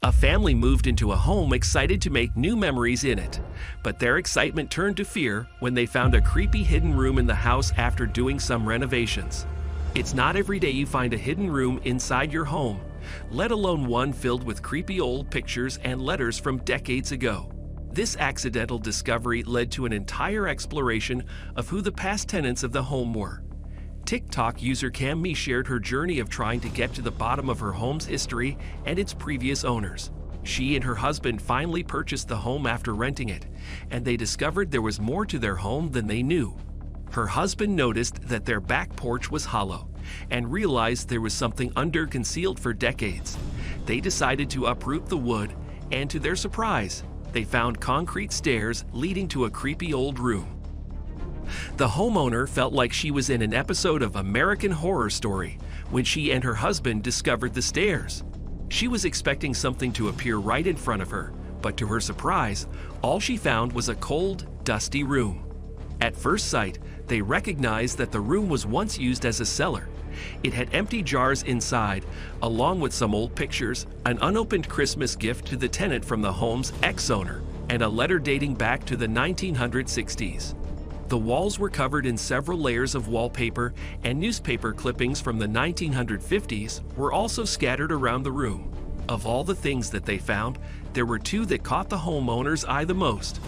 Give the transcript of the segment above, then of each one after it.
A family moved into a home excited to make new memories in it, but their excitement turned to fear when they found a creepy hidden room in the house after doing some renovations. It's not every day you find a hidden room inside your home, let alone one filled with creepy old pictures and letters from decades ago. This accidental discovery led to an entire exploration of who the past tenants of the home were. TikTok user Cammy shared her journey of trying to get to the bottom of her home's history and its previous owners. She and her husband finally purchased the home after renting it, and they discovered there was more to their home than they knew. Her husband noticed that their back porch was hollow and realized there was something under concealed for decades. They decided to uproot the wood, and to their surprise, they found concrete stairs leading to a creepy old room. The homeowner felt like she was in an episode of American Horror Story when she and her husband discovered the stairs. She was expecting something to appear right in front of her, but to her surprise, all she found was a cold, dusty room. At first sight, they recognized that the room was once used as a cellar. It had empty jars inside, along with some old pictures, an unopened Christmas gift to the tenant from the home's ex-owner, and a letter dating back to the 1960s. The walls were covered in several layers of wallpaper, and newspaper clippings from the 1950s were also scattered around the room. Of all the things that they found, there were two that caught the homeowner's eye the most: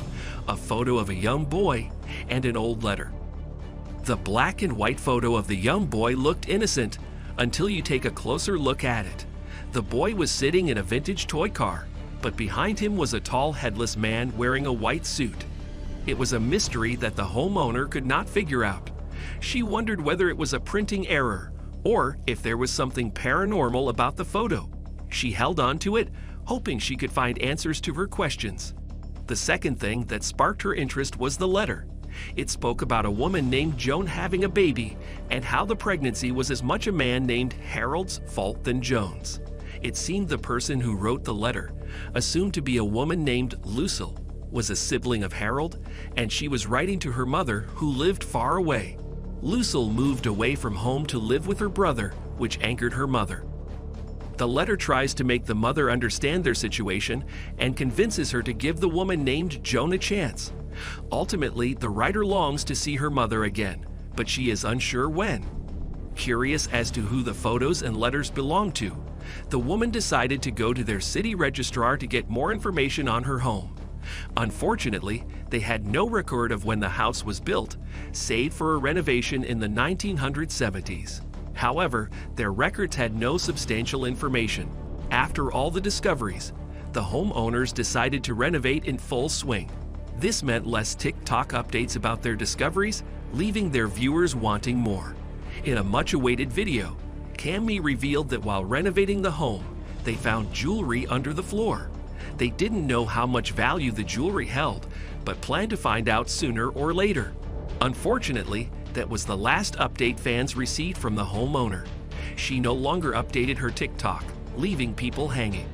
a photo of a young boy and an old letter. The black and white photo of the young boy looked innocent until you take a closer look at it. The boy was sitting in a vintage toy car, but behind him was a tall, headless man wearing a white suit. It was a mystery that the homeowner could not figure out. She wondered whether it was a printing error or if there was something paranormal about the photo. She held on to it, hoping she could find answers to her questions. The second thing that sparked her interest was the letter. It spoke about a woman named Joan having a baby and how the pregnancy was as much a man named Harold's fault than Joan's. It seemed the person who wrote the letter, assumed to be a woman named Lucille, was a sibling of Harold, and she was writing to her mother who lived far away. Lucille moved away from home to live with her brother, which angered her mother. The letter tries to make the mother understand their situation and convinces her to give the woman named Joan a chance. Ultimately, the writer longs to see her mother again, but she is unsure when. Curious as to who the photos and letters belong to, the woman decided to go to their city registrar to get more information on her home. Unfortunately, they had no record of when the house was built, save for a renovation in the 1970s. However, their records had no substantial information. After all the discoveries, the homeowners decided to renovate in full swing. This meant less TikTok updates about their discoveries, leaving their viewers wanting more. In a much-awaited video, Cammy revealed that while renovating the home, they found jewelry under the floor. They didn't know how much value the jewelry held, but planned to find out sooner or later. Unfortunately, that was the last update fans received from the homeowner. She no longer updated her TikTok, leaving people hanging.